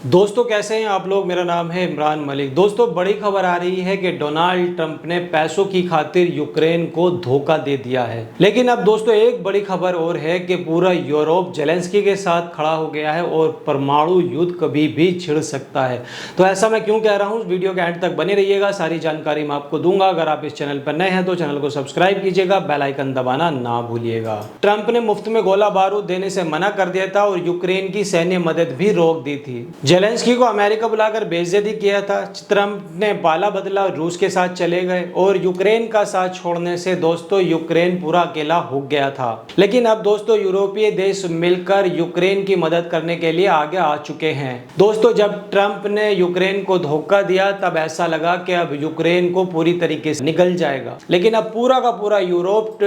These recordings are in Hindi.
दोस्तों कैसे हैं आप लोग। मेरा नाम है इमरान मलिक। दोस्तों बड़ी खबर आ रही है कि डोनाल्ड ट्रंप ने पैसों की खातिर यूक्रेन को धोखा दे दिया है। लेकिन अब दोस्तों एक बड़ी खबर और है कि पूरा यूरोप जेलेंस्की के साथ खड़ा हो गया है और परमाणु युद्ध कभी भी छिड़ सकता है। तो ऐसा मैं क्यों कह रहा हूँ, वीडियो के एंड तक बने रहिएगा, सारी जानकारी मैं आपको दूंगा। अगर आप इस चैनल पर नए हैं तो चैनल को सब्सक्राइब कीजिएगा, बेल आइकन दबाना ना भूलिएगा। ट्रंप ने मुफ्त में गोला बारूद देने से मना कर दिया था और यूक्रेन की सैन्य मदद भी रोक दी थी। जेलेंस्की को अमेरिका बुलाकर बेइज्जती किया था। ट्रंप ने बाला बदला, रूस के साथ चले गए और यूक्रेन का साथ छोड़ने से दोस्तों यूक्रेन पूरा अकेला हो गया था। लेकिन अब दोस्तों यूरोपीय देश मिलकर यूक्रेन की मदद करने के लिए आगे आ चुके हैं। दोस्तों जब ट्रंप ने यूक्रेन को धोखा दिया तब ऐसा लगा कि अब यूक्रेन को पूरी तरीके से निकल जाएगा, लेकिन अब पूरा का पूरा यूरोप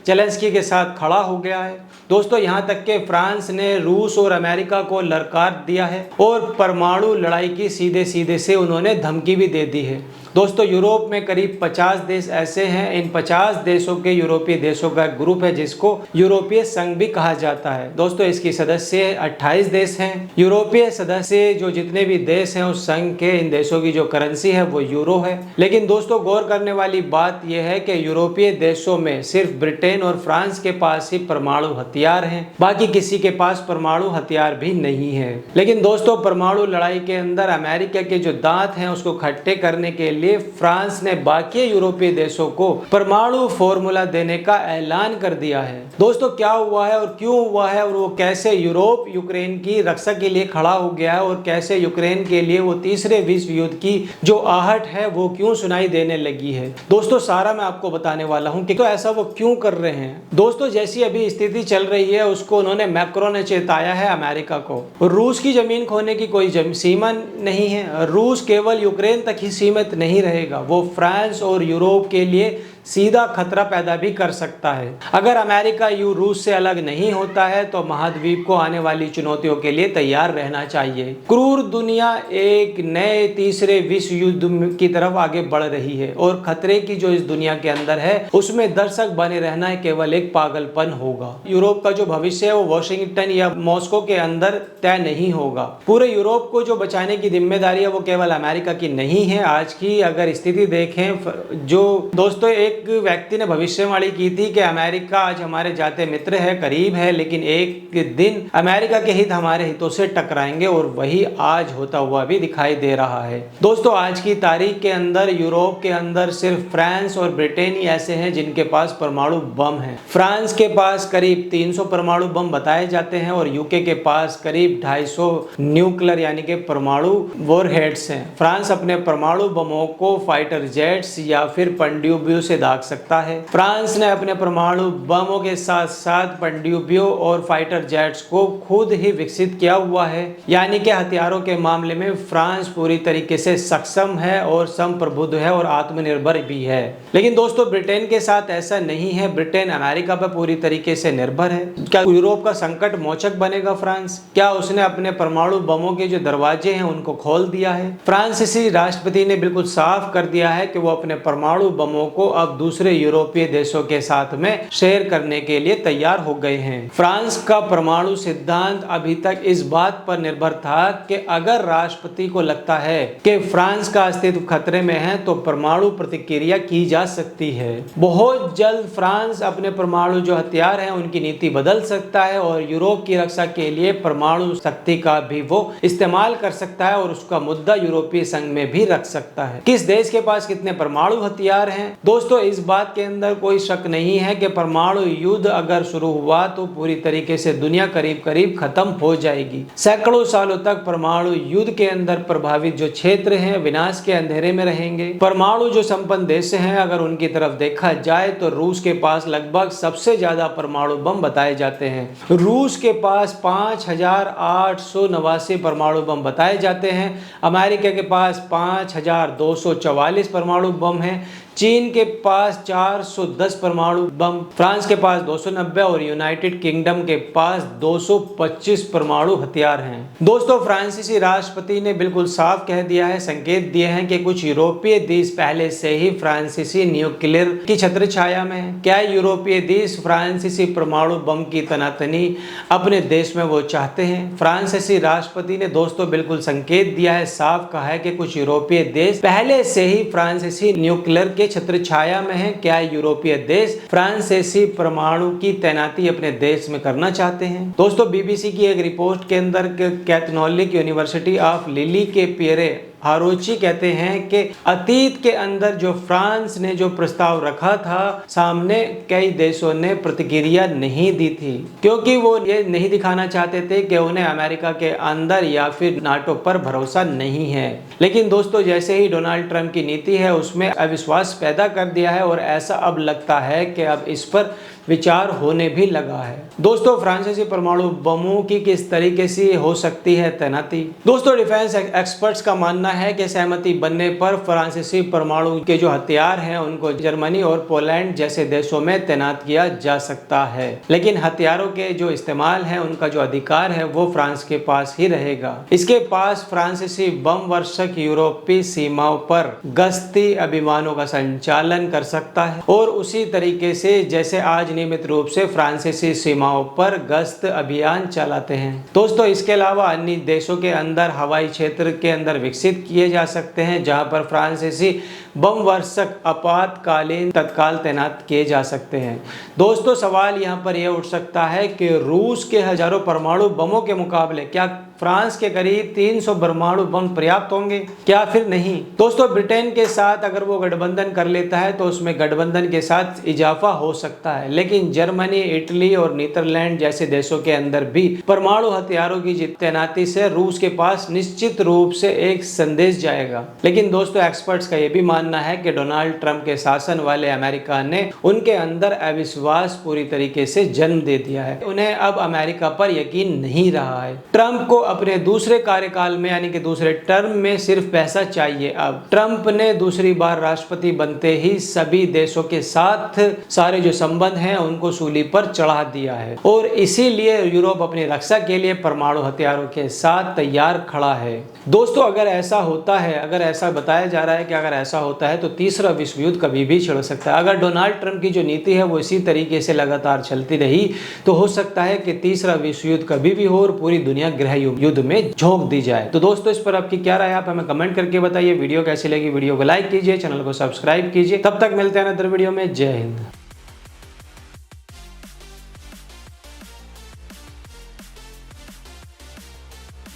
जेलेंस्की के साथ खड़ा हो गया है। दोस्तों यहाँ तक के फ्रांस ने रूस और अमेरिका को ललकार दिया है और परमाणु लड़ाई की सीधे सीधे से उन्होंने धमकी भी दे दी है। दोस्तों यूरोप में करीब 50 देश ऐसे हैं। इन 50 देशों के यूरोपीय देशों का एक ग्रुप है जिसको यूरोपीय संघ भी कहा जाता है। दोस्तों इसकी सदस्य 28 देश हैं। यूरोपीय सदस्य जो जितने भी देश हैं उस संघ के, इन देशों की जो करेंसी है वो यूरो है। लेकिन दोस्तों गौर करने वाली बात यह है कि यूरोपीय देशों में सिर्फ ब्रिटेन और फ्रांस के पास ही परमाणु हथियार हैं, बाकी किसी के पास परमाणु हथियार भी नहीं है। लेकिन दोस्तों परमाणु लड़ाई के अंदर अमेरिका के जो दांत हैं उसको खट्टे करने के लिए फ्रांस ने बाकी यूरोपीय देशों को परमाणु फॉर्मूला देने का ऐलान कर दिया है। दोस्तों क्या हुआ है और क्यों हुआ है और वो कैसे यूरोप यूक्रेन की रक्षा के लिए खड़ा हो गया है और कैसे यूक्रेन के लिए वो तीसरे विश्व युद्ध की जो आहट है वो क्यों सुनाई देने लगी है, दोस्तों सारा मैं आपको बताने वाला हूं कि तो ऐसा वो क्यों कर रहे हैं। दोस्तों जैसी अभी स्थिति चल रही है उसको उन्होंने मैक्रो ने चेताया है अमेरिका को। रूस की जमीन खोने की कोई सीमा नहीं है। रूस केवल यूक्रेन तक ही सीमित नहीं रहेगा, वो फ्रांस और यूरोप के लिए सीधा खतरा पैदा भी कर सकता है। अगर अमेरिका रूस से अलग नहीं होता है तो महाद्वीप को आने वाली चुनौतियों के लिए तैयार रहना चाहिए। क्रूर दुनिया एक नए तीसरे विश्व युद्ध की तरफ आगे बढ़ रही है और खतरे की जो इस दुनिया के अंदर है उसमें दर्शक बने रहना है केवल एक पागलपन होगा। यूरोप का जो भविष्य है वो वॉशिंगटन या मॉस्को के अंदर तय नहीं होगा। पूरे यूरोप को जो बचाने की जिम्मेदारी है वो केवल अमेरिका की नहीं है। आज की अगर स्थिति देखें, जो दोस्तों एक व्यक्ति ने भविष्यवाणी की थी कि अमेरिका आज हमारे जाते मित्र है, करीब है, लेकिन एक दिन अमेरिका के हित हमारे हितों से टकराएंगे और वही आज होता हुआ भी दिखाई दे रहा है। दोस्तों आज की तारीख के अंदर यूरोप के अंदर सिर्फ फ्रांस और ब्रिटेन ही ऐसे हैं जिनके पास परमाणु बम है। फ्रांस के पास करीब 300 परमाणु बम बताए जाते हैं और यूके के पास करीब 250 न्यूक्लियर यानी कि परमाणु वॉरहेड्स हैं। फ्रांस अपने परमाणु बमों को फाइटर जेट्स या फिर पनडुब्बियों से दाग सकता है। फ्रांस ने अपने परमाणु बमों के साथ साथ पनडुब्बियों और फाइटर जेट्स को खुद ही विकसित किया हुआ है, यानी कि हथियारों के मामले में फ्रांस पूरी तरीके से सक्षम है और संप्रभुत्व है और आत्मनिर्भर भी है। लेकिन दोस्तों ब्रिटेन के साथ ऐसा नहीं है। ब्रिटेन अमेरिका पर पूरी तरीके से निर्भर है। क्या यूरोप का संकट मोचक बनेगा फ्रांस? क्या उसने अपने परमाणु बमों के जो दरवाजे हैं उनको खोल दिया है? फ्रांसीसी राष्ट्रपति ने बिल्कुल साफ कर दिया है कि वो अपने परमाणु बमों को अब दूसरे यूरोपीय देशों के साथ में शेयर करने के लिए तैयार हो गए हैं। फ्रांस का परमाणु सिद्धांत अभी तक इस बात पर निर्भर था कि अगर राष्ट्रपति को लगता है कि फ्रांस का अस्तित्व खतरे में है तो परमाणु प्रतिक्रिया की जा सकती है। बहुत जल्द फ्रांस अपने परमाणु जो हथियार हैं उनकी नीति बदल सकता है और यूरोप की रक्षा के लिए परमाणु शक्ति का भी वो इस्तेमाल कर सकता है और उसका मुद्दा यूरोपीय संघ में भी रख सकता है। किस देश के पास कितने परमाणु हथियार हैं? दोस्तों इस बात के अंदर कोई शक नहीं है कि परमाणु युद्ध अगर शुरू हुआ तो पूरी तरीके से दुनिया करीब करीब खत्म हो जाएगी। सैकड़ों सालों तक परमाणु युद्ध के अंदर प्रभावित जो क्षेत्र हैं विनाश के अंधेरे में रहेंगे। परमाणु जो संपन्न देश हैं अगर उनकी तरफ देखा जाए तो रूस के पास लगभग सबसे ज्यादा परमाणु बम बताए जाते हैं। रूस के पास 5889 परमाणु बम बताए जाते हैं। अमेरिका के पास 5244 परमाणु बम हैं। चीन के पास 410 परमाणु बम, फ्रांस के पास 290 और यूनाइटेड किंगडम के पास 225 परमाणु हथियार हैं। दोस्तों फ्रांसीसी राष्ट्रपति ने बिल्कुल साफ कह दिया है, संकेत दिए हैं कि कुछ यूरोपीय देश पहले से ही फ्रांसीसी न्यूक्लियर की छत्र छाया में है। क्या यूरोपीय देश फ्रांसीसी परमाणु बम की तनातनी अपने देश में वो चाहते हैं? फ्रांसीसी राष्ट्रपति ने दोस्तों बिल्कुल संकेत दिया है, साफ कहा है कि कुछ यूरोपीय देश पहले से ही फ्रांसीसी न्यूक्लियर के छत्र छाया में है। क्या यूरोपीय देश फ्रांसीसी परमाणु की तैनाती अपने देश में करना चाहते हैं? दोस्तों बीबीसी की एक रिपोर्ट के अंदर कैथोलिक यूनिवर्सिटी ऑफ लिली के पियरे हारोची कहते हैं कि अतीत के अंदर जो फ्रांस ने जो प्रस्ताव रखा था सामने, कई देशों ने प्रतिक्रिया नहीं दी थी, क्योंकि वो ये नहीं दिखाना चाहते थे कि उन्हें अमेरिका के अंदर या फिर नाटो पर भरोसा नहीं है। लेकिन दोस्तों जैसे ही डोनाल्ड ट्रंप की नीति है उसमें अविश्वास पैदा कर दिया है और ऐसा अब लगता है कि अब इस पर विचार होने भी लगा है। दोस्तों फ्रांसीसी परमाणु बमों की किस तरीके से हो सकती है तैनाती? दोस्तों डिफेंस एक्सपर्ट्स का मानना है कि सहमति बनने पर फ्रांसीसी परमाणु के जो हथियार हैं उनको जर्मनी और पोलैंड जैसे देशों में तैनात किया जा सकता है, लेकिन हथियारों के जो इस्तेमाल है उनका जो अधिकार है वो फ्रांस के पास ही रहेगा। इसके पास फ्रांसीसी बम वर्षक यूरोपीय सीमाओं पर गश्ती अभियानों का संचालन कर सकता है और उसी तरीके से जैसे आज नियमित रूप से फ्रांसीसी सीमाओं पर गश्त अभियान चलाते हैं। दोस्तों इसके अलावा अन्य देशों के अंदर हवाई क्षेत्र के अंदर विकसित किए जा सकते हैं जहां पर फ्रांसीसी बम वर्षक आपातकालीन तत्काल तैनात किए जा सकते हैं। दोस्तों सवाल यहां पर यह उठ सकता है कि रूस के हजारों परमाणु बमों के मुकाबले क्या फ्रांस के करीब 300 परमाणु बम पर्याप्त होंगे, क्या फिर नहीं? दोस्तों ब्रिटेन के साथ अगर वो गठबंधन कर लेता है तो उसमें गठबंधन के साथ इजाफा हो सकता है, लेकिन जर्मनी, इटली और नीदरलैंड जैसे देशों के अंदर भी परमाणु हथियारों की तैनाती से रूस के पास निश्चित रूप से एक संदेश जाएगा। लेकिन दोस्तों एक्सपर्ट्स का यह भी मानना है कि डोनाल्ड ट्रंप के शासन वाले अमेरिका ने उनके अंदर अविश्वास पूरी तरीके से जन्म दे दिया है। उन्हें अब अमेरिका पर यकीन नहीं रहा है। ट्रंप को अपने दूसरे कार्यकाल में यानी कि दूसरे टर्म में सिर्फ पैसा चाहिए। अब ट्रंप ने दूसरी बार राष्ट्रपति बनते ही सभी देशों के साथ सारे जो संबंध हैं उनको सूली पर चढ़ा दिया है और इसीलिए यूरोप अपनी रक्षा के लिए परमाणु हथियारों के साथ तैयार खड़ा है। दोस्तों अगर ऐसा होता है, अगर ऐसा बताया जा रहा है कि अगर ऐसा होता है तो तीसरा विश्व युद्ध कभी भी छिड़ सकता है। अगर डोनाल्ड ट्रंप की जो नीति है वो इसी तरीके से लगातार चलती रही तो हो सकता है कि तीसरा विश्व युद्ध कभी भी हो और पूरी दुनिया गृह युद्ध में झोंक दी जाए। तो दोस्तों इस पर आपकी क्या राय है, आप हमें कमेंट करके बताइए। वीडियो कैसी लगी, वीडियो को लाइक कीजिए, चैनल को सब्सक्राइब कीजिए। तब तक मिलते हैं अदर वीडियो में। जय हिंद।